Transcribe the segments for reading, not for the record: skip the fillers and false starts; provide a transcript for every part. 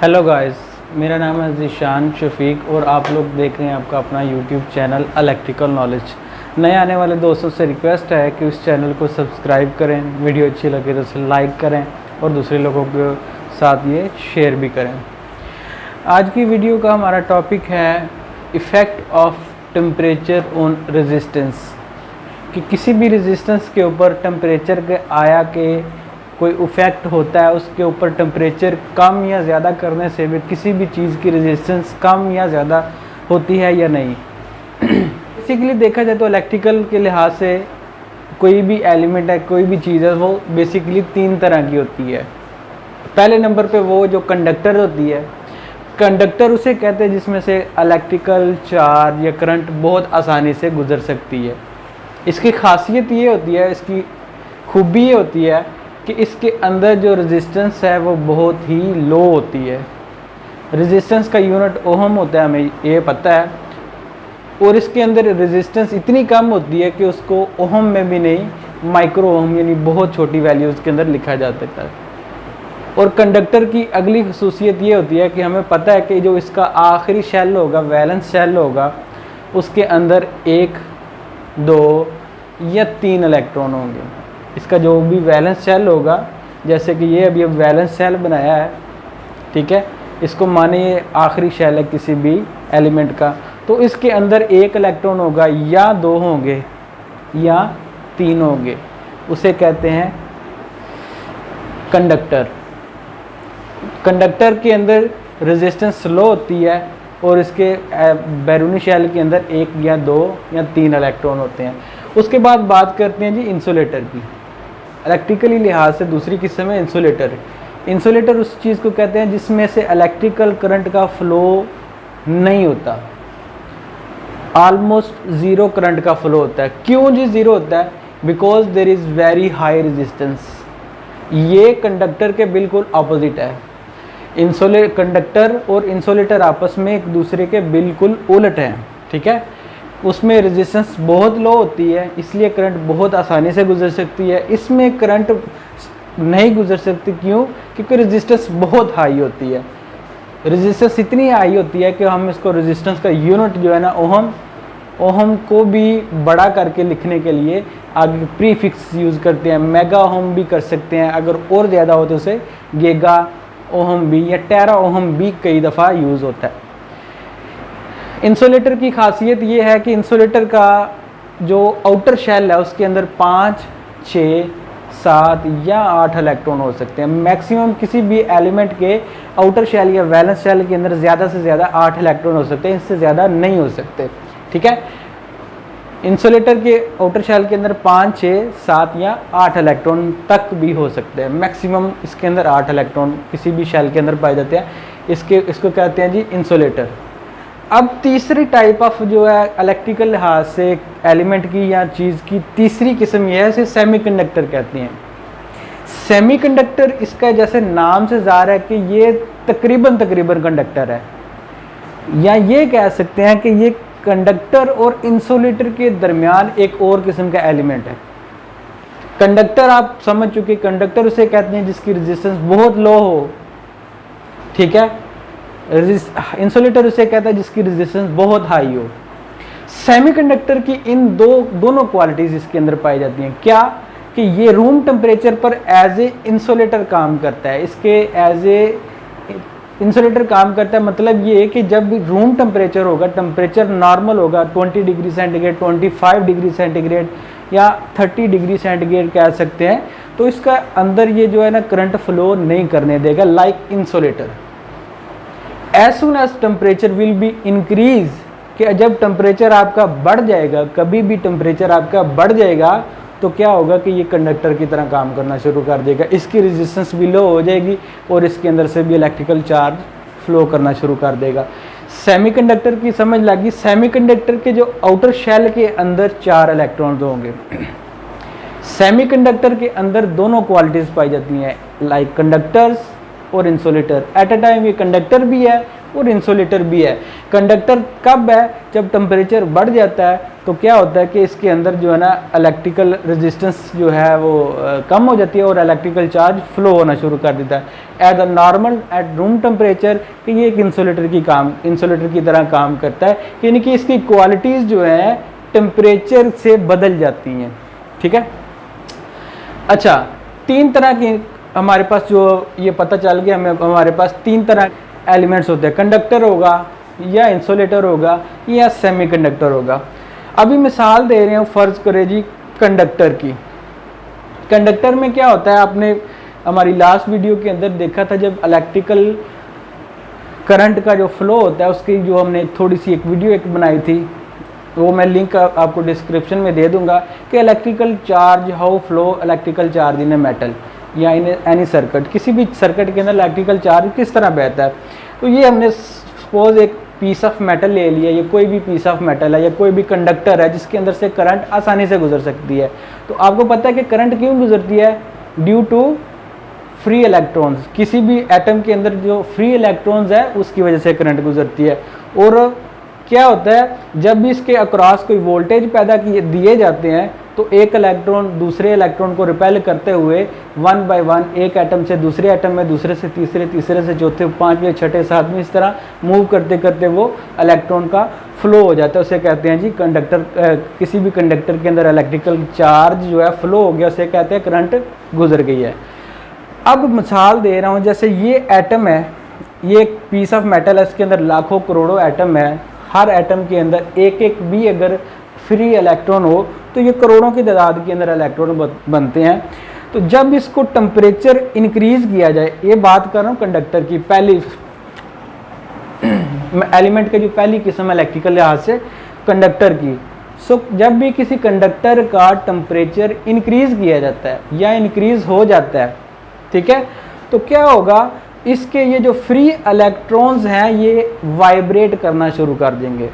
Hello guys, मेरा नाम है ज़ीशान शफीक और आप लोग देख रहे हैं आपका अपना यूट्यूब चैनल इलेक्ट्रिकल नॉलेज। नए आने वाले दोस्तों से रिक्वेस्ट है कि उस चैनल को सब्सक्राइब करें, वीडियो अच्छी लगे तो उसे लाइक करें और दूसरे लोगों के साथ ये शेयर भी करें। आज की वीडियो का हमारा टॉपिक है effect of temperature on resistance, कि किसी भी रेजिस्टेंस के ऊपर टेम्परेचर के आया के कोई इफ़ेक्ट होता है, उसके ऊपर टेम्परेचर कम या ज़्यादा करने से भी किसी भी चीज़ की रेजिस्टेंस कम या ज़्यादा होती है या नहीं। बेसिकली देखा जाए तो इलेक्ट्रिकल के लिहाज से कोई भी एलिमेंट है, कोई भी चीज़ है, वो बेसिकली तीन तरह की होती है। पहले नंबर पे वो जो कंडक्टर होती है, कंडक्टर उसे कहते हैं जिसमें से इलेक्ट्रिकल चार्ज या करंट बहुत आसानी से गुजर सकती है। इसकी खासियत ये होती है, इसकी खूबी ये होती है कि इसके अंदर जो रेजिस्टेंस है वो बहुत ही लो होती है। रेजिस्टेंस का यूनिट ओहम होता है, हमें ये पता है, और इसके अंदर रेजिस्टेंस इतनी कम होती है कि उसको ओहम में भी नहीं, माइक्रो ओहम यानी बहुत छोटी वैल्यू उसके अंदर लिखा जा सकता है। और कंडक्टर की अगली खसूसियत ये होती है कि हमें पता है कि जो इसका आखिरी शेल होगा, वैलेंस शेल होगा, उसके अंदर 1, 2 या 3 इलेक्ट्रॉन होंगे। इसका जो भी वैलेंस शेल होगा, जैसे कि ये अभी अब वैलेंस शेल बनाया है, ठीक है, इसको माने ये आखिरी शेल है किसी भी एलिमेंट का, तो इसके अंदर 1 इलेक्ट्रॉन होगा या 2 होंगे या 3 होंगे, उसे कहते हैं कंडक्टर। कंडक्टर के अंदर रेजिस्टेंस स्लो होती है और इसके बैरूनी शेल के अंदर 1 या 2 या 3 इलेक्ट्रॉन होते हैं। उसके बाद बात करते हैं जी इंसुलेटर की। इलेक्ट्रिकली लिहाज से दूसरी किस्म है इंसुलेटर। इंसुलेटर उस चीज़ को कहते हैं जिसमें से इलेक्ट्रिकल करंट का फ्लो नहीं होता, ऑलमोस्ट ज़ीरो करंट का फ्लो होता है। क्यों जी ज़ीरो होता है? Because there is very high resistance. ये कंडक्टर के बिल्कुल ऑपोजिट है। कंडक्टर और इंसुलेटर आपस में एक दूसरे के बिल्कुल उलट हैं, ठीक है। उसमें रेजिस्टेंस बहुत लो होती है, इसलिए करंट बहुत आसानी से गुजर सकती है। इसमें करंट नहीं गुजर सकती, क्यों? क्योंकि रेजिस्टेंस बहुत हाई होती है। रेजिस्टेंस इतनी हाई होती है कि हम इसको रेजिस्टेंस का यूनिट जो है ना, ओहम को भी बड़ा करके लिखने के लिए आगे प्रीफिक्स यूज़ करते हैं। मेगा ओहम भी कर सकते हैं, अगर और ज़्यादा हो तो उसे गीगा ओहम भी या टेरा ओहम भी कई दफ़ा यूज़ होता है। इंसुलेटर की खासियत ये है कि इंसुलेटर का जो आउटर शेल है उसके अंदर 5, 6, 7 या 8 इलेक्ट्रॉन हो सकते हैं। मैक्सिमम किसी भी एलिमेंट के आउटर शेल या वैलेंस शेल के अंदर ज़्यादा से ज़्यादा 8 इलेक्ट्रॉन हो सकते हैं, इससे ज़्यादा नहीं हो सकते, ठीक है। इंसुलेटर के आउटर शेल के अंदर 5, 6, 7 या 8 इलेक्ट्रॉन तक भी हो सकते हैं। मैक्सिमम इसके अंदर 8 इलेक्ट्रॉन किसी भी शेल के अंदर पाए जाते हैं। इसको कहते हैं जी इंसुलेटर। अब तीसरी टाइप ऑफ जो है इलेक्ट्रिकल लिहाज से एलिमेंट की या चीज़ की तीसरी किस्म यह है, इसे सेमीकंडक्टर कहते हैं। सेमीकंडक्टर, इसका जैसे नाम से ज़ाहिर है कि ये तकरीबन कंडक्टर है, या ये कह सकते हैं कि ये कंडक्टर और इंसुलेटर के दरमियान एक और किस्म का एलिमेंट है। कंडक्टर आप समझ चुके, कंडक्टर उसे कहते हैं जिसकी रेजिस्टेंस बहुत लो हो, ठीक है। इंसुलेटर उसे कहता है जिसकी रेजिस्टेंस बहुत हाई हो। सेमीकंडक्टर की इन दोनों क्वालिटीज़ इसके अंदर पाई जाती हैं। क्या? कि ये रूम टेम्परेचर पर एज ए इंसुलेटर काम करता है। इसके एज ए इंसुलेटर काम करता है, मतलब ये है कि जब भी रूम टेम्परेचर होगा, टेम्परेचर नॉर्मल होगा 20 डिग्री सेंटीग्रेड, 25 डिग्री सेंटीग्रेड या 30 डिग्री सेंटीग्रेड कह सकते हैं, तो इसका अंदर ये जो है ना करंट फ्लो नहीं करने देगा, like insulator. As soon as temperature will be increase, कि जब टेम्परेचर आपका बढ़ जाएगा, कभी भी टेम्परेचर आपका बढ़ जाएगा तो क्या होगा कि ये कंडक्टर की तरह काम करना शुरू कर देगा। इसकी रेजिस्टेंस भी लो हो जाएगी और इसके अंदर से भी इलेक्ट्रिकल चार्ज फ्लो करना शुरू कर देगा। सेमीकंडक्टर की समझ लगी। सेमीकंडक्टर के जो आउटर शेल के अंदर 4 इलेक्ट्रॉन्स होंगे। सेमीकंडक्टर के अंदर दोनों क्वालिटीज़ पाई जाती हैं, लाइक कंडक्टर्स और इंसुलेटर। एट अ टाइम ये कंडक्टर भी है और इंसुलेटर भी है। कंडक्टर कब है, जब टेम्परेचर बढ़ जाता है तो क्या होता है कि इसके अंदर जो है ना इलेक्ट्रिकल रेजिस्टेंस जो है वो कम हो जाती है और इलेक्ट्रिकल चार्ज फ्लो होना शुरू कर देता है at the normal at room temperature, कि ये एक इंसुलेटर की तरह काम करता है, यानी कि इसकी क्वालिटीज़ जो है टेम्परेचर से बदल जाती हैं। ठीक है, अच्छा, 3 तरह की हमारे पास जो ये पता चल गया हमें, हमारे पास 3 तरह एलिमेंट्स होते हैं, कंडक्टर होगा या इंसुलेटर होगा या सेमीकंडक्टर होगा। अभी मिसाल दे रहे हैं, फ़र्ज़ करें जी कंडक्टर की। कंडक्टर में क्या होता है, आपने हमारी लास्ट वीडियो के अंदर देखा था, जब इलेक्ट्रिकल करंट का जो फ्लो होता है उसकी जो हमने थोड़ी सी एक वीडियो बनाई थी, वो मैं लिंक आपको डिस्क्रिप्शन में दे दूंगा, कि electrical charge how flow electrical charge in a metal या इन एनी सर्किट, किसी भी सर्किट के अंदर इलेक्ट्रिकल चार्ज किस तरह बहता है। तो ये हमने सपोज एक पीस ऑफ मेटल ले लिया, ये कोई भी पीस ऑफ मेटल है या कोई भी कंडक्टर है जिसके अंदर से करंट आसानी से गुजर सकती है। तो आपको पता है कि करंट क्यों गुजरती है, ड्यू टू फ्री इलेक्ट्रॉन्स, किसी भी एटम के अंदर जो फ्री इलेक्ट्रॉन्स है उसकी वजह से करंट गुजरती है। और क्या होता है, जब भी इसके अक्रॉस कोई वोल्टेज पैदा दिए जाते हैं तो एक इलेक्ट्रॉन दूसरे इलेक्ट्रॉन को रिपेल करते हुए 1 बाय 1 एक एटम से दूसरे एटम में, दूसरे से तीसरे, तीसरे से चौथे, 5वें, 6ठे, 7वें, इस तरह मूव करते करते वो इलेक्ट्रॉन का फ्लो हो जाता है। उसे कहते हैं जी कंडक्टर। किसी भी कंडक्टर के अंदर इलेक्ट्रिकल चार्ज जो है फ्लो हो गया, उसे कहते हैं करंट गुजर गई है। अब मिसाल दे रहा हूँ, जैसे ये एटम है, ये एक पीस ऑफ मेटल है, इसके अंदर लाखों करोड़ों एटम है, हर एटम के अंदर एक एक भी अगर फ्री इलेक्ट्रॉन हो तो ये करोड़ों की तादाद के अंदर इलेक्ट्रॉन बनते हैं। तो जब इसको टेम्परेचर इंक्रीज किया जाए, ये बात कर रहा हूँ कंडक्टर की, पहली एलिमेंट के जो पहली किस्म इलेक्ट्रिकल लिहाज से कंडक्टर की। सो जब भी किसी कंडक्टर का टेम्परेचर इंक्रीज किया जाता है या इंक्रीज हो जाता है, ठीक है, तो क्या होगा, इसके ये जो फ्री इलेक्ट्रॉन्स हैं ये वाइब्रेट करना शुरू कर देंगे।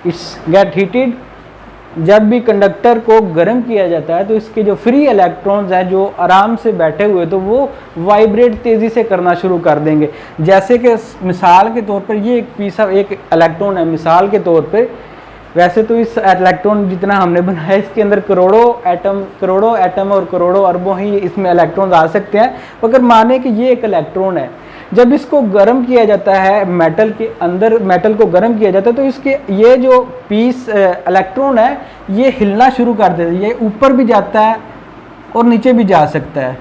It's get heated. जब भी कंडक्टर को गर्म किया जाता है तो इसके जो फ्री इलेक्ट्रॉन्स हैं जो आराम से बैठे हुए, तो वो वाइब्रेट तेज़ी से करना शुरू कर देंगे। जैसे कि मिसाल के तौर पर ये एक पीस ऑफ एक इलेक्ट्रॉन है, मिसाल के तौर पे, वैसे तो इस इलेक्ट्रॉन जितना हमने बनाया इसके अंदर करोड़ों एटम और करोड़ों अरबों ही इसमें इलेक्ट्रॉन्स आ सकते हैं। अगर माने कि ये एक इलेक्ट्रॉन है, जब इसको गर्म किया जाता है, मेटल के अंदर मेटल को गर्म किया जाता है, तो इसके ये जो पीस इलेक्ट्रॉन है ये हिलना शुरू कर देता है। ये ऊपर भी जाता है और नीचे भी जा सकता है,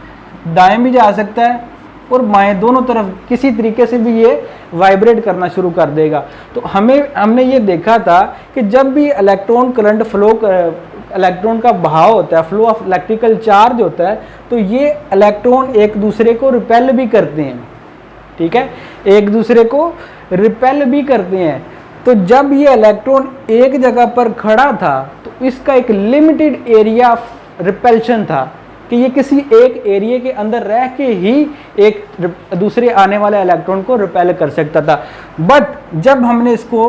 दाएं भी जा सकता है और बाएं, दोनों तरफ किसी तरीके से भी ये वाइब्रेट करना शुरू कर देगा। तो हमने ये देखा था कि जब भी इलेक्ट्रॉन करंट फ्लो इलेक्ट्रॉन का बहाव होता है, फ्लो ऑफ इलेक्ट्रिकल चार्ज होता है, तो ये इलेक्ट्रॉन एक दूसरे को रिपेल भी करते हैं। ठीक है, एक दूसरे को रिपेल भी करते हैं। तो जब ये इलेक्ट्रॉन एक जगह पर खड़ा था तो इसका एक लिमिटेड एरिया ऑफ रिपेल्शन था कि ये किसी एक एरिया के अंदर रह के ही एक दूसरे आने वाले इलेक्ट्रॉन को रिपेल कर सकता था। बट जब हमने इसको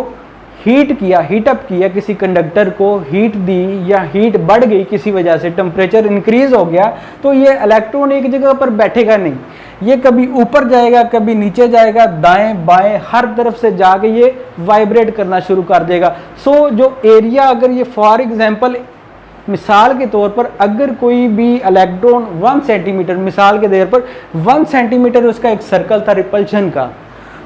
हीट अप किया, किसी कंडक्टर को हीट दी या हीट बढ़ गई किसी वजह से, टेम्परेचर इंक्रीज हो गया, तो ये इलेक्ट्रॉन एक जगह पर बैठेगा नहीं, ये कभी ऊपर जाएगा, कभी नीचे जाएगा, दाएं बाएं हर तरफ से जाके ये वाइब्रेट करना शुरू कर देगा। सो जो एरिया, अगर ये फॉर एग्जांपल मिसाल के तौर पर अगर कोई भी इलेक्ट्रॉन 1 सेंटीमीटर, मिसाल के तौर पर 1 सेंटीमीटर उसका एक सर्कल था रिपल्शन का,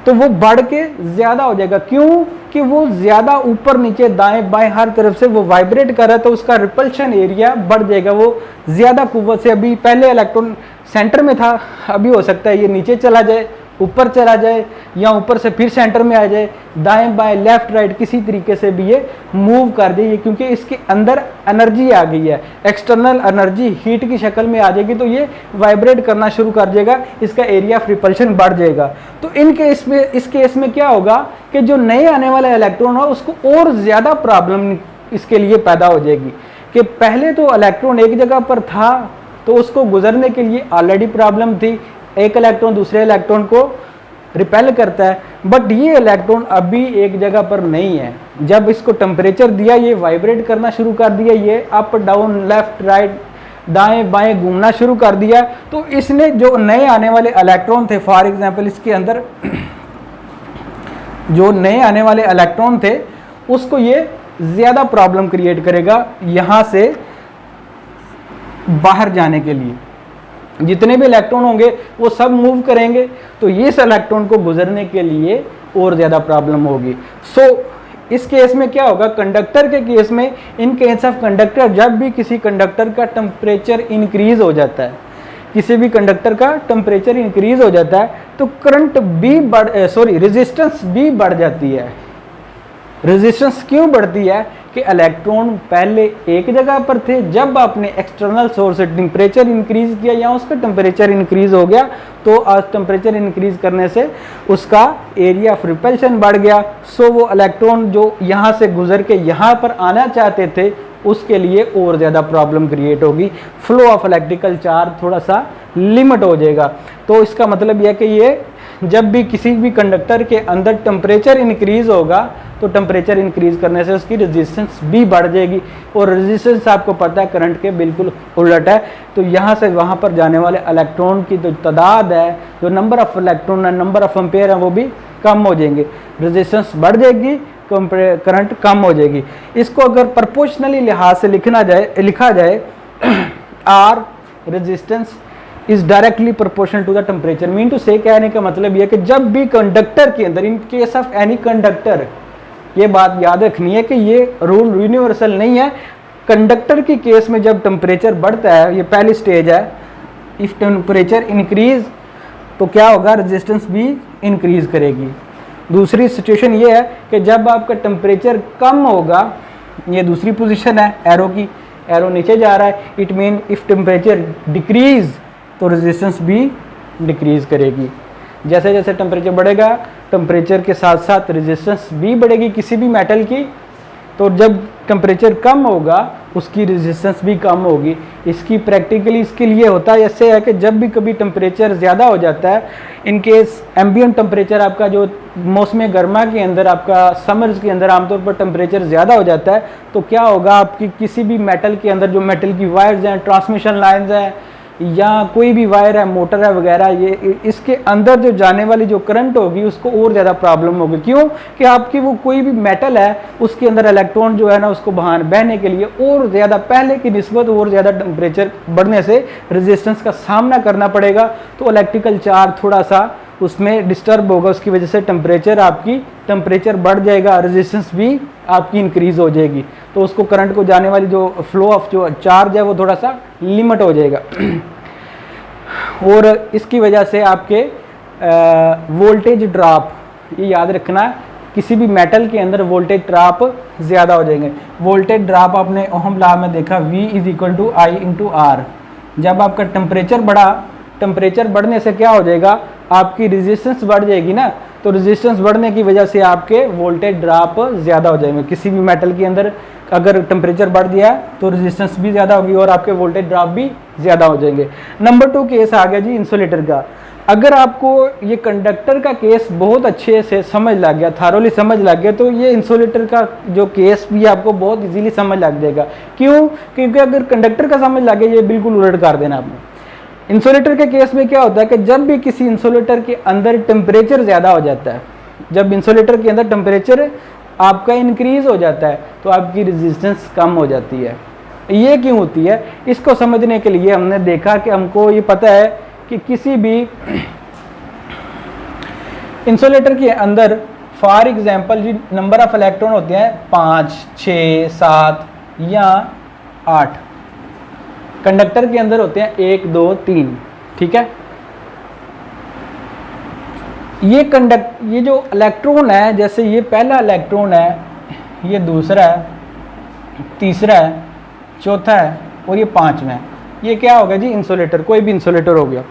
तो वो बढ़ के ज़्यादा हो जाएगा। क्यों? कि वो ज़्यादा ऊपर नीचे दाएं बाएं हर तरफ से वो वाइब्रेट कर रहा है, तो उसका रिपल्शन एरिया बढ़ जाएगा, वो ज़्यादा कुव्वत से। अभी पहले इलेक्ट्रॉन सेंटर में था, अभी हो सकता है ये नीचे चला जाए, ऊपर चला जाए, या ऊपर से फिर सेंटर में आ जाए, दाएं बाएं लेफ्ट राइट किसी तरीके से भी ये मूव कर जाए, क्योंकि इसके अंदर एनर्जी आ गई है, एक्सटर्नल एनर्जी हीट की शक्ल में आ जाएगी, तो ये वाइब्रेट करना शुरू कर देगा, इसका एरिया ऑफ रिपल्शन बढ़ जाएगा। तो इस केस में क्या होगा कि जो नए आने वाला इलेक्ट्रॉन हो उसको और ज़्यादा प्रॉब्लम इसके लिए पैदा हो जाएगी कि पहले तो इलेक्ट्रॉन एक जगह पर था तो उसको गुजरने के लिए ऑलरेडी प्रॉब्लम थी, एक इलेक्ट्रॉन दूसरे इलेक्ट्रॉन को रिपेल करता है, बट ये इलेक्ट्रॉन अभी एक जगह पर नहीं है। जब इसको टेम्परेचर दिया, ये वाइब्रेट करना शुरू कर दिया, ये अप डाउन लेफ्ट राइट दाएं बाएं घूमना शुरू कर दिया, तो इसने जो नए आने वाले इलेक्ट्रॉन थे, फॉर एग्जांपल इसके अंदर जो नए आने वाले इलेक्ट्रॉन थे उसको ये ज़्यादा प्रॉब्लम क्रिएट करेगा यहाँ से बाहर जाने के लिए। जितने भी इलेक्ट्रॉन होंगे वो सब मूव करेंगे, तो ये इस इलेक्ट्रॉन को गुजरने के लिए और ज़्यादा प्रॉब्लम होगी। इस केस में क्या होगा, कंडक्टर के केस में, इन केस ऑफ कंडक्टर, जब भी किसी कंडक्टर का टेम्परेचर इंक्रीज हो जाता है, किसी भी कंडक्टर का टेम्परेचर इंक्रीज हो जाता है तो करंट भी रेजिस्टेंस भी बढ़ जाती है। रेजिस्टेंस क्यों बढ़ती है कि इलेक्ट्रॉन पहले एक जगह पर थे, जब आपने एक्सटर्नल सोर्स से टेम्परेचर इंक्रीज किया या उसका टेम्परेचर इंक्रीज हो गया, तो आज टेम्परेचर इंक्रीज करने से उसका एरिया ऑफ रिपल्शन बढ़ गया। वो इलेक्ट्रॉन जो यहाँ से गुजर के यहाँ पर आना चाहते थे उसके लिए और ज़्यादा प्रॉब्लम क्रिएट होगी, फ्लो ऑफ इलेक्ट्रिकल चार्ज थोड़ा सा लिमिट हो जाएगा। तो इसका मतलब यह कि ये जब भी किसी भी कंडक्टर के अंदर टेम्परेचर इंक्रीज होगा तो टेम्परेचर इंक्रीज करने से उसकी रेजिस्टेंस भी बढ़ जाएगी, और रेजिस्टेंस आपको पता है करंट के बिल्कुल उलट है। तो यहाँ से वहाँ पर जाने वाले इलेक्ट्रॉन की जो तादाद है, जो नंबर ऑफ इलेक्ट्रॉन है, नंबर ऑफ एम्पेयर है, वो भी कम हो जाएंगे, रेजिस्टेंस बढ़ जाएगी, करंट कम हो जाएगी। इसको अगर प्रोपोर्शनली लिहाज से लिखा जाए R resistance is directly proportional to the temperature. Mean to say कहने का मतलब यह कि जब भी कंडक्टर के अंदर, in case of any conductor, ये बात याद रखनी है कि ये रूल यूनिवर्सल नहीं है। कंडक्टर की केस में जब टेम्परेचर बढ़ता है, ये पहली स्टेज है, इफ टेम्परेचर इंक्रीज तो क्या होगा, रेजिस्टेंस भी इंक्रीज करेगी। दूसरी सिचुएशन ये है कि जब आपका टेम्परेचर कम होगा, ये दूसरी पोजीशन है एरो की, एरो नीचे जा रहा है, it mean if temperature decrease तो रेजिस्टेंस भी डिक्रीज करेगी। जैसे जैसे टेम्परेचर बढ़ेगा, टेम्परेचर के साथ साथ रेजिस्टेंस भी बढ़ेगी किसी भी मेटल की। तो जब टेम्परेचर कम होगा उसकी रेजिस्टेंस भी कम होगी। इसकी प्रैक्टिकली इसके लिए होता है ऐसे है कि जब भी कभी टेम्परेचर ज़्यादा हो जाता है, इन केस एम्बिएंट टेम्परेचर आपका जो मौसम गर्मा के अंदर, आपका समर्स के अंदर आमतौर पर टेम्परेचर ज़्यादा हो जाता है, तो क्या होगा, आपकी किसी भी मेटल के अंदर जो मेटल की वायर्स हैं, ट्रांसमिशन लाइन्स हैं, या कोई भी वायर है, मोटर है वगैरह, ये इसके अंदर जो जाने वाली जो करंट होगी उसको और ज़्यादा प्रॉब्लम होगी। क्यों कि आपकी वो कोई भी मेटल है उसके अंदर इलेक्ट्रॉन जो है ना उसको बहने के लिए और ज़्यादा पहले की निस्बत और ज़्यादा टेम्परेचर बढ़ने से रेजिस्टेंस का सामना करना पड़ेगा। तो इलेक्ट्रिकल चार्ज थोड़ा सा उसमें डिस्टर्ब होगा, उसकी वजह से टेम्परेचर बढ़ जाएगा, रेजिस्टेंस भी आपकी इंक्रीज हो जाएगी। तो उसको करंट को जाने वाली जो फ्लो ऑफ जो चार्ज है वो थोड़ा सा लिमिट हो जाएगा। और इसकी वजह से आपके वोल्टेज ड्रॉप, ये याद रखना, किसी भी मेटल के अंदर वोल्टेज ड्रॉप ज़्यादा हो जाएंगे। वोल्टेज ड्रॉप आपने ओहम लॉ में देखा, V = I × R। जब आपका टेम्परेचर बढ़ने से क्या हो जाएगा, आपकी रेजिस्टेंस बढ़ जाएगी ना, तो रेजिस्टेंस बढ़ने की वजह से आपके वोल्टेज ड्रॉप ज़्यादा हो जाएंगे। किसी भी मेटल के अंदर अगर टेम्परेचर बढ़ दिया तो रेजिस्टेंस भी ज़्यादा होगी और आपके वोल्टेज ड्रॉप भी ज़्यादा हो जाएंगे। नंबर 2 केस आ गया जी इंसुलेटर का। अगर आपको ये कंडक्टर का केस बहुत अच्छे से समझ लग गया, थारोली समझ लग गया, तो ये इंसुलेटर का जो केस भी आपको बहुत इजीली समझ लग जाएगा। क्यों? क्योंकि अगर कंडक्टर का समझ लग गया, ये बिल्कुल उलट कर देना आपने। इंसुलेटर के केस में क्या होता है कि जब भी किसी इंसुलेटर के अंदर टेम्परेचर ज़्यादा हो जाता है, जब इंसुलेटर के अंदर टेम्परेचर आपका इंक्रीज हो जाता है तो आपकी रेजिस्टेंस कम हो जाती है। ये क्यों होती है, इसको समझने के लिए हमने देखा कि हमको ये पता है कि किसी भी इंसुलेटर के अंदर फॉर एग्जांपल जी नंबर ऑफ इलेक्ट्रॉन होते हैं 5, 6, 7 या 8। कंडक्टर के अंदर होते हैं 1, 2, 3, ठीक है। ये जो इलेक्ट्रॉन है, जैसे ये पहला इलेक्ट्रॉन है, ये दूसरा है, तीसरा है, चौथा है और ये 5वां है। ये क्या होगा जी, इंसुलेटर, कोई भी इंसुलेटर हो गया।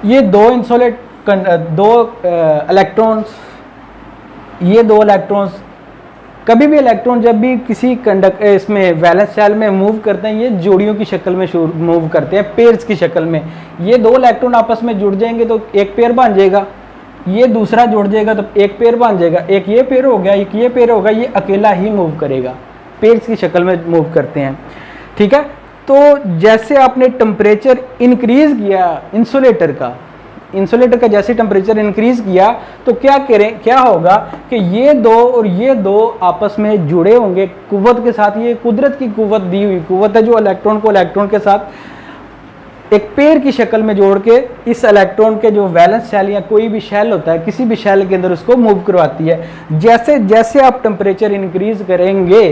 ये दो इलेक्ट्रॉन्स, ये दो इलेक्ट्रॉन्स, कभी भी इलेक्ट्रॉन जब भी किसी इसमें वैलेंस शेल में मूव करते हैं, ये जोड़ियों की शक्ल में मूव करते हैं, पेयर्स की शक्ल में। ये दो इलेक्ट्रॉन आपस में जुड़ जाएंगे तो एक पेयर बन जाएगा, ये दूसरा जुड़ जाएगा तो एक पेयर बन जाएगा, एक ये पेयर हो गया, एक ये पेयर होगा, ये अकेला ही मूव करेगा, पेयर्स की शक्ल में मूव करते हैं, ठीक है। तो जैसे आपने टेम्परेचर इंक्रीज किया इंसुलेटर का, इंसुलेटर का जैसे टेम्परेचर इंक्रीज किया तो क्या होगा कि ये दो और ये दो आपस में जुड़े होंगे कुव्वत के साथ। ये कुदरत की कुव्वत दी हुई कुव्वत है जो इलेक्ट्रॉन को इलेक्ट्रॉन के साथ एक पेड़ की शक्ल में जोड़ के इस इलेक्ट्रॉन के जो वैलेंस शेल या कोई भी शेल होता है किसी भी शेल के अंदर उसको मूव करवाती है। जैसे जैसे आप टेम्परेचर इंक्रीज करेंगे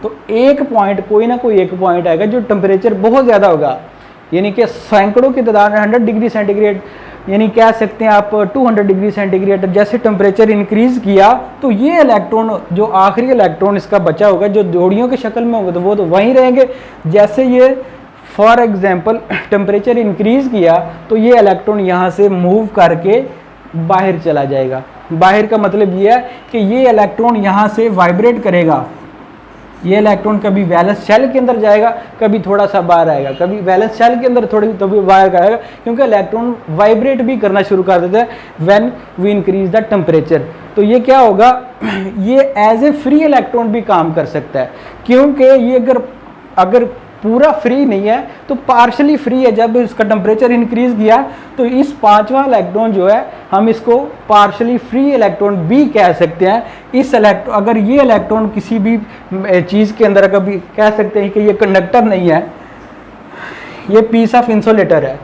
तो एक पॉइंट, कोई ना कोई एक पॉइंट आएगा जो टेम्परेचर बहुत ज़्यादा होगा, यानी कि सैकड़ों की तादाद में 100 डिग्री सेंटीग्रेड, यानी कह सकते हैं आप 200 डिग्री सेंटीग्रेड जैसे टेम्परेचर इंक्रीज किया तो ये इलेक्ट्रॉन जो आखिरी इलेक्ट्रॉन इसका बचा होगा जो जोड़ियों की शक्ल में होगा तो वो तो वहीं रहेंगे। जैसे ये फॉर एग्जांपल टेम्परेचर इंक्रीज किया तो ये इलेक्ट्रॉन यहाँ से मूव करके बाहर चला जाएगा। बाहर का मतलब ये है कि ये इलेक्ट्रॉन यहाँ से वाइब्रेट करेगा। ये इलेक्ट्रॉन कभी वैलेंस शेल के अंदर जाएगा, कभी थोड़ा सा बाहर आएगा, कभी वैलेंस शेल के अंदर थोड़ी तो भी बाहर आएगा, क्योंकि इलेक्ट्रॉन वाइब्रेट भी करना शुरू कर देता है when we increase the temperature. तो ये क्या होगा, ये एज ए फ्री इलेक्ट्रॉन भी काम कर सकता है, क्योंकि ये अगर पूरा फ्री नहीं है तो पार्शली फ्री है। जब इसका टेम्परेचर इंक्रीज किया तो इस पांचवा इलेक्ट्रॉन जो है हम इसको पार्शली फ्री इलेक्ट्रॉन भी कह सकते हैं। इस इलेक्ट्रॉन, अगर ये इलेक्ट्रॉन किसी भी चीज़ के अंदर कभी कह सकते हैं कि ये कंडक्टर नहीं है, ये पीस ऑफ इंसुलेटर है,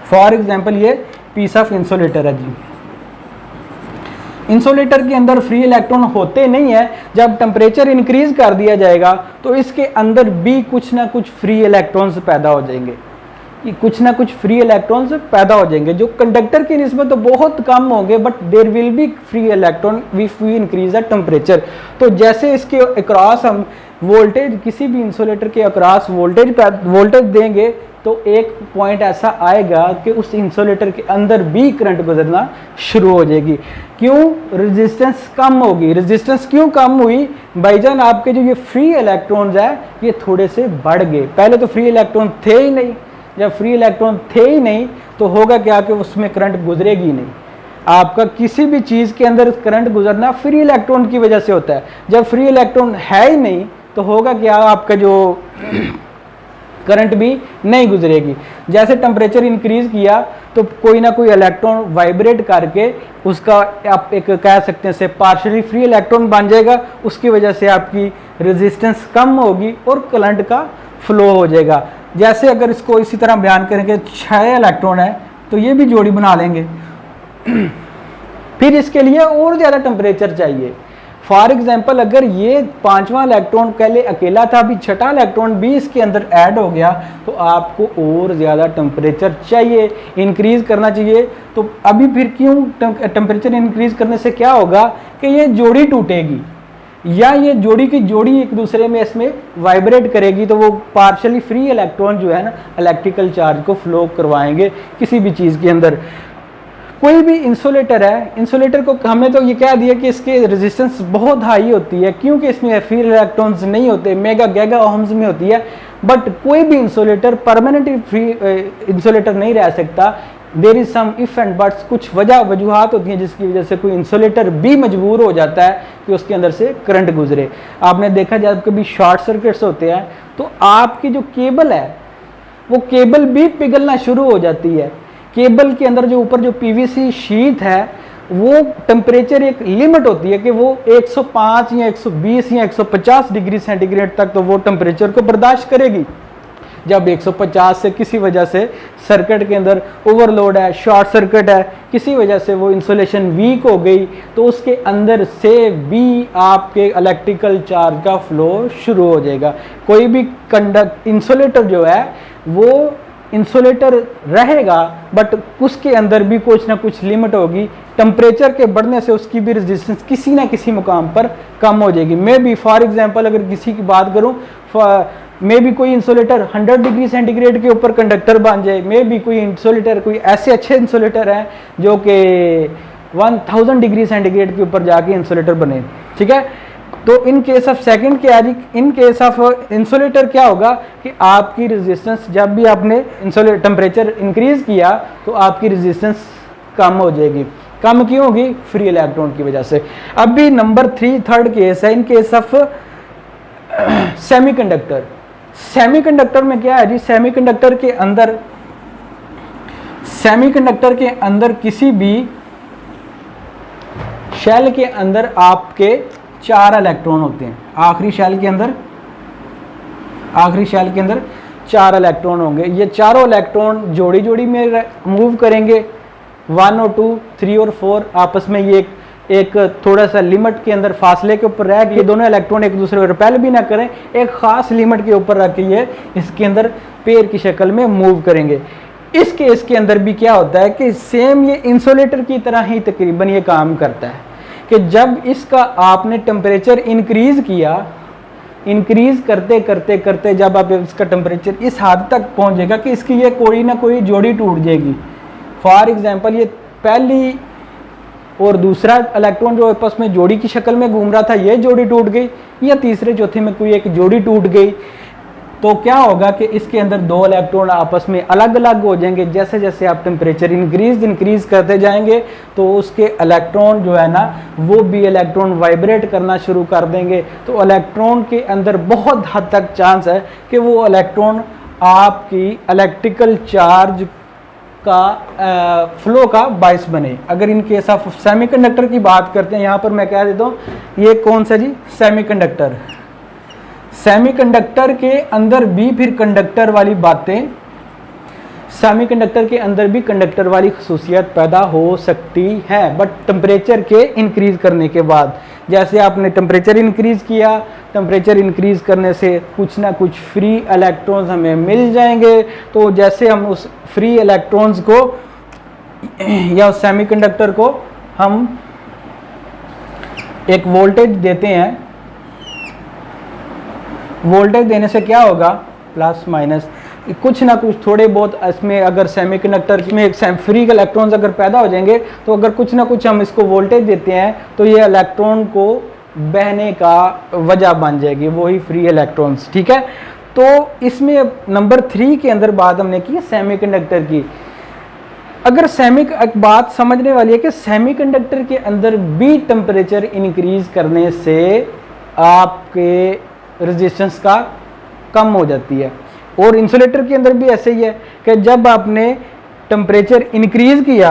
फॉर एग्जांपल ये पीस ऑफ इंसुलेटर है जी। इंसुलेटर के अंदर फ्री इलेक्ट्रॉन होते नहीं है, जब टेम्परेचर इंक्रीज कर दिया जाएगा तो इसके अंदर भी कुछ ना कुछ फ्री इलेक्ट्रॉन्स पैदा हो जाएंगे, कुछ ना कुछ फ्री इलेक्ट्रॉन्स पैदा हो जाएंगे जो कंडक्टर की निस्बत तो बहुत कम होंगे, but there will be free electron if we increase the temperature. तो जैसे इसके अक्रॉस हम वोल्टेज, किसी भी इंसुलेटर के अक्रॉस वोल्टेज देंगे तो एक पॉइंट ऐसा आएगा कि उस इंसुलेटर के अंदर भी करंट गुजरना शुरू हो जाएगी। क्यों? रेजिस्टेंस कम होगी। रेजिस्टेंस क्यों कम हुई भाईजान? आपके जो ये फ्री इलेक्ट्रॉन्स है ये थोड़े से बढ़ गए। पहले तो फ्री इलेक्ट्रॉन थे ही नहीं, जब फ्री इलेक्ट्रॉन थे ही नहीं तो होगा क्या कि उसमें करंट गुजरेगी नहीं। आपका किसी भी चीज़ के अंदर करंट गुजरना फ्री इलेक्ट्रॉन की वजह से होता है। जब फ्री इलेक्ट्रॉन है ही नहीं तो होगा क्या, आपका जो करंट भी नहीं गुजरेगी। जैसे टेम्परेचर इंक्रीज किया तो कोई ना कोई इलेक्ट्रॉन वाइब्रेट करके उसका आप एक कह सकते हैं से पार्शियली फ्री इलेक्ट्रॉन बन जाएगा, उसकी वजह से आपकी रेजिस्टेंस कम होगी और करंट का फ्लो हो जाएगा। जैसे अगर इसको इसी तरह बयान करेंगे 6 इलेक्ट्रॉन है तो ये भी जोड़ी बना लेंगे फिर इसके लिए और ज़्यादा टेम्परेचर चाहिए। फॉर एग्जाम्पल अगर ये 5वां इलेक्ट्रॉन पहले अकेला था, अभी 6ठा इलेक्ट्रॉन भी इसके अंदर ऐड हो गया तो आपको और ज़्यादा टेम्परेचर चाहिए, इंक्रीज करना चाहिए। तो अभी फिर क्यों टेम्परेचर इंक्रीज करने से क्या होगा कि ये जोड़ी टूटेगी या ये जोड़ी की जोड़ी एक दूसरे में इसमें वाइब्रेट करेगी, तो वो पार्शली फ्री इलेक्ट्रॉन जो है ना इलेक्ट्रिकल चार्ज को फ्लो करवाएंगे किसी भी चीज़ के अंदर। कोई भी इंसुलेटर है, इंसुलेटर को हमने तो ये कह दिया कि इसकी रेजिस्टेंस बहुत हाई होती है क्योंकि इसमें फ्री इलेक्ट्रॉन्स नहीं होते, मेगा गैगा ओहम्स में होती है। बट कोई भी इंसुलेटर परमानेंट फ्री इंसुलेटर नहीं रह सकता। There is some if and buts, कुछ वजूहात होती हैं जिसकी वजह से कोई इंसुलेटर भी मजबूर हो जाता है कि उसके अंदर से करंट गुजरे। आपने देखा जब कभी शॉर्ट सर्किट्स होते हैं तो आपकी जो केबल है वो केबल भी पिघलना शुरू हो जाती है। केबल के अंदर जो ऊपर जो पीवीसी शीट है वो टेम्परेचर एक लिमिट होती है कि वो 105 या 120 या 150 डिग्री सेंटीग्रेड तक तो वो टेम्परेचर को बर्दाश्त करेगी। जब 150 से किसी वजह से सर्किट के अंदर ओवरलोड है, शॉर्ट सर्किट है, किसी वजह से वो इंसुलेशन वीक हो गई तो उसके अंदर से भी आपके इलेक्ट्रिकल चार्ज का फ्लो शुरू हो जाएगा। कोई भी इंसुलेटर जो है वो इंसुलेटर रहेगा बट उसके अंदर भी कुछ ना कुछ लिमिट होगी। टेम्परेचर के बढ़ने से उसकी भी रेजिस्टेंस किसी ना किसी मुकाम पर कम हो जाएगी। मे बी फॉर एग्जांपल अगर किसी की बात करूं, मे बी कोई इंसुलेटर 100 डिग्री सेंटीग्रेड के ऊपर कंडक्टर बन जाए। मे बी कोई इंसुलेटर, कोई ऐसे अच्छे इंसुलेटर हैं जो कि 1000 डिग्री सेंटीग्रेड के ऊपर जाके इंसुलेटर बने, ठीक है। तो इन केस ऑफ सेकंड क्या है, इन केस ऑफ इंसुलेटर क्या होगा कि आपकी रेजिस्टेंस, जब भी आपने इंसुलेटर टेम्परेचर इंक्रीज किया तो आपकी रेजिस्टेंस कम हो जाएगी। कम क्यों होगी? फ्री इलेक्ट्रॉन की वजह से। अब भी नंबर 3 थर्ड केस है, in case of semiconductor. Semiconductor में क्या है जी, सेमीकंडक्टर के अंदर सेमीकंडक्टर के अंदर किसी भी शेल के अंदर आपके 4 इलेक्ट्रॉन होते हैं। आखिरी शेल के अंदर 4 इलेक्ट्रॉन होंगे। ये चारों इलेक्ट्रॉन जोड़ी जोड़ी में मूव करेंगे, 1 और 2, 3 और 4 आपस में ये एक थोड़ा सा लिमिट के अंदर फासले के ऊपर रह के ये दोनों इलेक्ट्रॉन एक दूसरे को रिपेल भी ना करें, एक खास लिमिट के ऊपर रख के ये इसके अंदर पेयर की शक्ल में मूव करेंगे। इस केस के अंदर भी क्या होता है कि सेम ये इंसुलेटर की तरह ही तकरीबन ये काम करता है कि जब इसका आपने टेम्परेचर इंक्रीज किया, इंक्रीज करते करते करते जब आप इसका टेम्परेचर इस हद तक पहुंचेगा कि इसकी ये कोई ना कोई जोड़ी टूट जाएगी। फॉर एग्जांपल ये पहली और दूसरा इलेक्ट्रॉन जो आपस में जोड़ी की शक्ल में घूम रहा था, ये जोड़ी टूट गई, या तीसरे चौथे में कोई एक जोड़ी टूट गई, तो क्या होगा कि इसके अंदर 2 इलेक्ट्रॉन आपस में अलग अलग हो जाएंगे। जैसे जैसे आप टेम्परेचर इंक्रीज करते जाएंगे तो उसके इलेक्ट्रॉन जो है ना वो भी इलेक्ट्रॉन वाइब्रेट करना शुरू कर देंगे। तो इलेक्ट्रॉन के अंदर बहुत हद तक चांस है कि वो इलेक्ट्रॉन आपकी इलेक्ट्रिकल चार्ज का फ्लो का बायस बने। अगर इन केस ऑफ सेमीकंडक्टर की बात करते हैं, यहाँ पर मैं कह देता हूँ ये कौन सा जी, सेमीकंडक्टर। सेमीकंडक्टर के अंदर भी फिर कंडक्टर वाली बातें, सेमीकंडक्टर के अंदर भी कंडक्टर वाली खसूसियत पैदा हो सकती है, बट टेम्परेचर के इंक्रीज करने के बाद। जैसे आपने टेम्परेचर इंक्रीज किया, टेम्परेचर इंक्रीज करने से कुछ ना कुछ फ्री इलेक्ट्रॉन्स हमें मिल जाएंगे। तो जैसे हम उस फ्री इलेक्ट्रॉन्स को या उस सेमीकंडक्टर को हम एक वोल्टेज देते हैं, वोल्टेज देने से क्या होगा, प्लस माइनस कुछ ना कुछ थोड़े बहुत इसमें अगर सेमीकंडक्टर में एक फ्री इलेक्ट्रॉन्स अगर पैदा हो जाएंगे, तो अगर कुछ ना कुछ हम इसको वोल्टेज देते हैं तो ये इलेक्ट्रॉन को बहने का वजह बन जाएगी, वही फ्री इलेक्ट्रॉन्स। ठीक है, तो इसमें नंबर 3 के अंदर बात हमने की सेमीकंडक्टर की। अगर एक बात समझने वाली है कि सेमीकंडक्टर के अंदर भी टेम्परेचर इंक्रीज करने से आपके रेजिस्टेंस का कम हो जाती है, और इंसुलेटर के अंदर भी ऐसे ही है कि जब आपने टेम्परेचर इंक्रीज किया,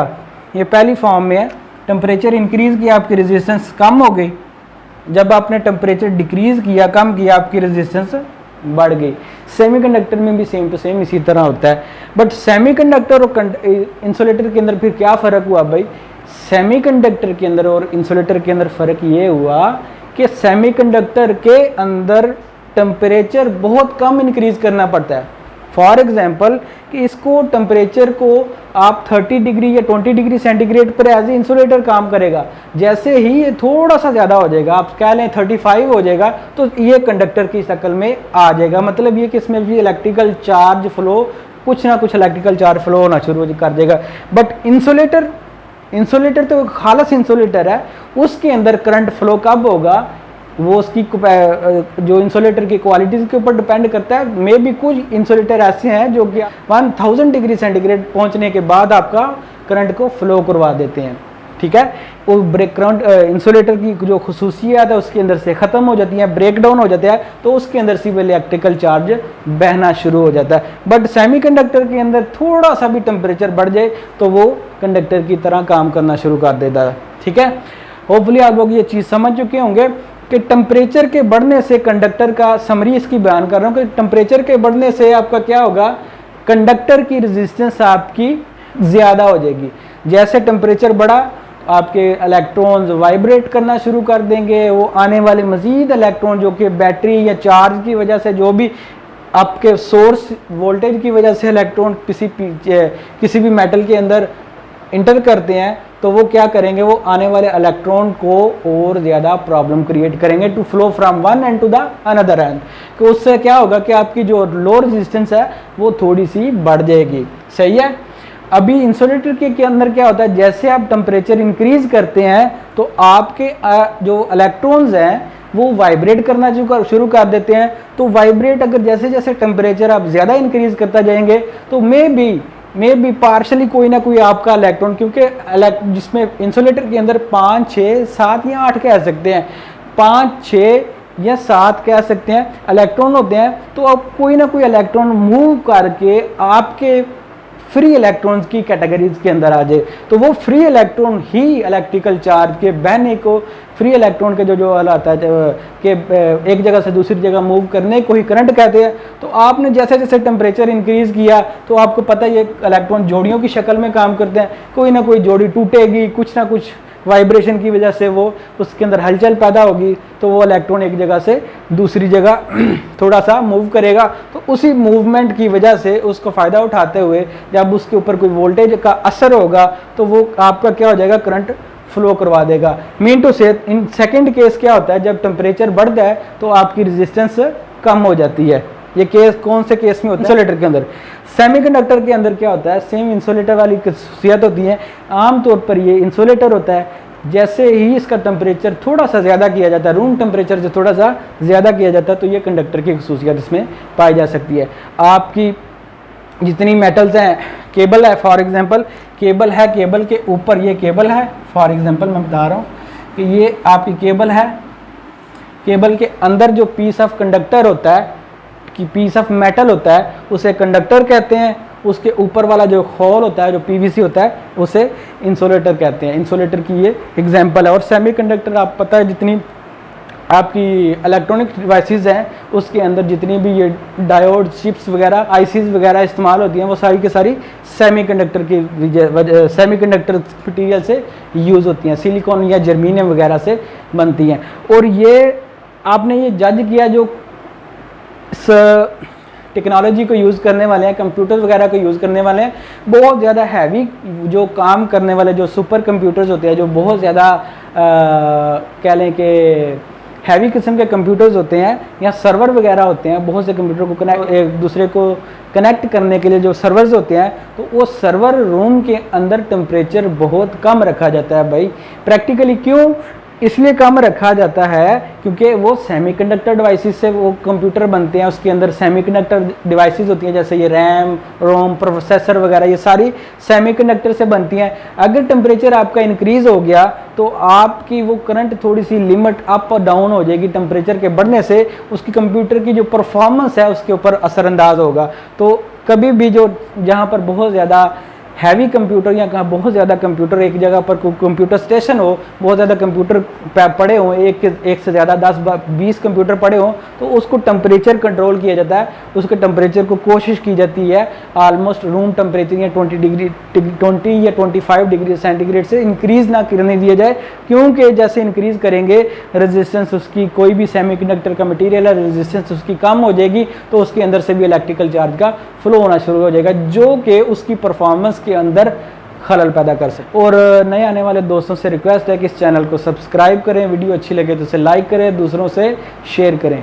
ये पहली फॉर्म में है, टेम्परेचर इंक्रीज किया आपकी रेजिस्टेंस कम हो गई, जब आपने टेम्परेचर डिक्रीज किया, कम किया, आपकी रेजिस्टेंस बढ़ गई। सेमीकंडक्टर में भी सेम टू सेम इसी तरह होता है। बट सेमीकंडक्टर और इंसुलेटर के अंदर फिर क्या फ़र्क हुआ भाई, सेमीकंडक्टर के अंदर और इंसुलेटर के अंदर फ़र्क ये हुआ कि सेमीकंडक्टर के अंदर टेम्परेचर बहुत कम इंक्रीज करना पड़ता है। फॉर एग्जांपल कि इसको टेम्परेचर को आप 30 डिग्री या 20 डिग्री सेंटीग्रेड पर एज ए इंसुलेटर काम करेगा, जैसे ही ये थोड़ा सा ज़्यादा हो जाएगा, आप कह लें 35 हो जाएगा, तो ये कंडक्टर की शक्ल में आ जाएगा। मतलब ये कि इसमें भी इलेक्ट्रिकल चार्ज फ्लो, कुछ ना कुछ इलेक्ट्रिकल चार्ज फ्लो होना शुरू कर देगा। बट इंसुलेटर तो खालस इंसुलेटर है, उसके अंदर करंट फ्लो कब होगा वो उसकी जो इंसुलेटर की क्वालिटीज़ के ऊपर डिपेंड करता है। मे भी कुछ इंसुलेटर ऐसे हैं जो कि 1000 डिग्री सेंटीग्रेड पहुंचने के बाद आपका करंट को फ्लो करवा देते हैं। ठीक है, वो करंट इंसुलेटर की जो खसूसियात है उसके अंदर से ख़त्म हो जाती हैं, ब्रेक डाउन हो जाता है, तो उसके अंदर से इलेक्ट्रिकल चार्ज बहना शुरू हो जाता है। बट सेमीकंडक्टर के अंदर थोड़ा सा भी टेम्परेचर बढ़ जाए तो वो कंडक्टर की तरह काम करना शुरू कर देता है। ठीक है, होपफुली आप लोग ये चीज़ समझ चुके होंगे कि टेम्परेचर के बढ़ने से कंडक्टर का समरी इसकी बयान कर रहा हूँ कि टेम्परेचर के बढ़ने से आपका क्या होगा, कंडक्टर की रेजिस्टेंस आपकी ज़्यादा हो जाएगी। जैसे टेम्परेचर बढ़ा, आपके इलेक्ट्रॉन्स वाइब्रेट करना शुरू कर देंगे, वो आने वाले मज़ीद इलेक्ट्रॉन जो कि बैटरी या चार्ज की वजह से, जो भी आपके सोर्स वोल्टेज की वजह से इलेक्ट्रॉन किसी भी मेटल के अंदर इंटर करते हैं, तो वो क्या करेंगे, वो आने वाले इलेक्ट्रॉन को और ज़्यादा प्रॉब्लम क्रिएट करेंगे to flow from one end to the another end. तो उससे क्या होगा कि आपकी जो लो रेजिस्टेंस है वो थोड़ी सी बढ़ जाएगी। सही है। अभी इंसुलेटर के अंदर क्या होता है, जैसे आप टेम्परेचर इंक्रीज करते हैं तो आपके जो इलेक्ट्रॉन्स हैं वो वाइब्रेट करना शुरू कर देते हैं। तो वाइब्रेट अगर जैसे जैसे टेम्परेचर आप ज़्यादा इंक्रीज करता जाएंगे तो मे बी पार्शली कोई ना कोई आपका इलेक्ट्रॉन, क्योंकि जिसमें इंसुलेटर के अंदर 5, 6, 7 या 8 कह सकते हैं, 5, 6 या 7 कह सकते हैं इलेक्ट्रॉन होते हैं, तो अब कोई ना कोई इलेक्ट्रॉन मूव करके आपके फ्री इलेक्ट्रॉन्स की कैटेगरीज के अंदर आ जाए, तो वो फ्री इलेक्ट्रॉन ही इलेक्ट्रिकल चार्ज के बहने को, फ्री इलेक्ट्रॉन के जो वाला आता है कि एक जगह से दूसरी जगह मूव करने को ही करंट कहते हैं। तो आपने जैसे जैसे टेम्परेचर इंक्रीज किया तो आपको पता है ये इलेक्ट्रॉन जोड़ियों की शक्ल में काम करते हैं, कोई ना कोई जोड़ी टूटेगी, कुछ ना कुछ वाइब्रेशन की वजह से वो उसके अंदर हलचल पैदा होगी, तो वो इलेक्ट्रॉन एक जगह से दूसरी जगह थोड़ा सा मूव करेगा। तो उसी मूवमेंट की वजह से उसको फ़ायदा उठाते हुए जब उसके ऊपर कोई वोल्टेज का असर होगा तो वो आपका क्या हो जाएगा, करंट फ्लो करवा देगा। मीन टू से इन सेकंड केस क्या होता है, जब टेम्परेचर बढ़ता है तो आपकी रेजिस्टेंस कम हो जाती है। ये केस कौन से केस में होता है, इंसुलेटर के अंदर। सेमीकंडक्टर के अंदर क्या होता है, सेम इंसुलेटर वाली खासियत होती है। आमतौर पर ये इंसुलेटर होता है, जैसे ही इसका टेम्परेचर थोड़ा सा ज़्यादा किया जाता है, रूम टेम्परेचर से थोड़ा सा ज़्यादा किया जाता है, तो ये कंडक्टर की खासियत इसमें पाई जा सकती है। आपकी जितनी मेटल्स हैं, केबल है फॉर एग्जांपल, केबल है, केबल के ऊपर ये केबल है फॉर एग्जांपल, मैं बता रहा हूँ कि ये आपकी केबल है, केबल के अंदर जो पीस ऑफ कंडक्टर होता है, कि पीस ऑफ मेटल होता है, उसे कंडक्टर कहते हैं। उसके ऊपर वाला जो होल होता है, जो पीवीसी होता है, उसे इंसुलेटर कहते हैं। इंसुलेटर की ये एग्जांपल है। और सेमीकंडक्टर आप पता है, जितनी आपकी इलेक्ट्रॉनिक डिवाइसेस हैं उसके अंदर जितनी भी ये डायोड, चिप्स वगैरह, आईसीज वगैरह इस्तेमाल होती हैं, वो सारी की सारी सेमीकंडक्टर की सेमीकंडक्टर मटीरियल से यूज़ होती हैं, सिलिकॉन या जर्मीनियम वगैरह से बनती हैं। और ये आपने ये जज किया, जो इस टेक्नोलॉजी को यूज़ करने वाले हैं, कंप्यूटर वगैरह को यूज़ करने वाले हैं, बहुत ज़्यादा हैवी जो काम करने वाले जो सुपर कंप्यूटर्स होते हैं, जो बहुत ज़्यादा कह लें कि हैवी किस्म के कंप्यूटर्स होते हैं या सर्वर वगैरह होते हैं, बहुत से कंप्यूटर को कनेक्ट, एक दूसरे को कनेक्ट करने के लिए जो सर्वर्स होते हैं, तो वो सर्वर रूम के अंदर टेम्परेचर बहुत कम रखा जाता है भाई। प्रैक्टिकली क्यों इसलिए कम रखा जाता है, क्योंकि वो सेमीकंडक्टर डिवाइसेस से वो कंप्यूटर बनते हैं, उसके अंदर सेमीकंडक्टर डिवाइसेस होती हैं, जैसे ये रैम, रोम, प्रोसेसर वगैरह, ये सारी सेमीकंडक्टर से बनती हैं। अगर टेम्परेचर आपका इंक्रीज हो गया तो आपकी वो करंट थोड़ी सी लिमिट अप और डाउन हो जाएगी, टेम्परेचर के बढ़ने से उसकी कंप्यूटर की जो परफॉर्मेंस है उसके ऊपर असरअंदाज होगा। तो कभी भी जो जहाँ पर बहुत ज़्यादा हैवी कंप्यूटर या कहाँ बहुत ज़्यादा कंप्यूटर, एक जगह पर कंप्यूटर स्टेशन हो, बहुत ज़्यादा कंप्यूटर पड़े हों, एक से ज़्यादा 10-20 कंप्यूटर पड़े हों, तो उसको टेम्परेचर कंट्रोल किया जाता है। उसके टेम्परेचर को कोशिश की जाती है ऑलमोस्ट रूम टेम्परेचर या 20 या 25 डिग्री सेंटीग्रेड से इंक्रीज़ ना करने दिया जाए, क्योंकि जैसे इंक्रीज़ करेंगे रेजिस्टेंस उसकी, कोई भी सेमीकंडक्टर का मटीरियल है, रेजिस्टेंस उसकी कम हो जाएगी, तो उसके अंदर से भी इलेक्ट्रिकल चार्ज का फ्लो होना शुरू हो जाएगा, जो कि उसकी परफॉर्मेंस के अंदर खलल पैदा कर सकते। और नए आने वाले दोस्तों से रिक्वेस्ट है कि इस चैनल को सब्सक्राइब करें, वीडियो अच्छी लगे तो इसे लाइक करें, दूसरों से शेयर करें।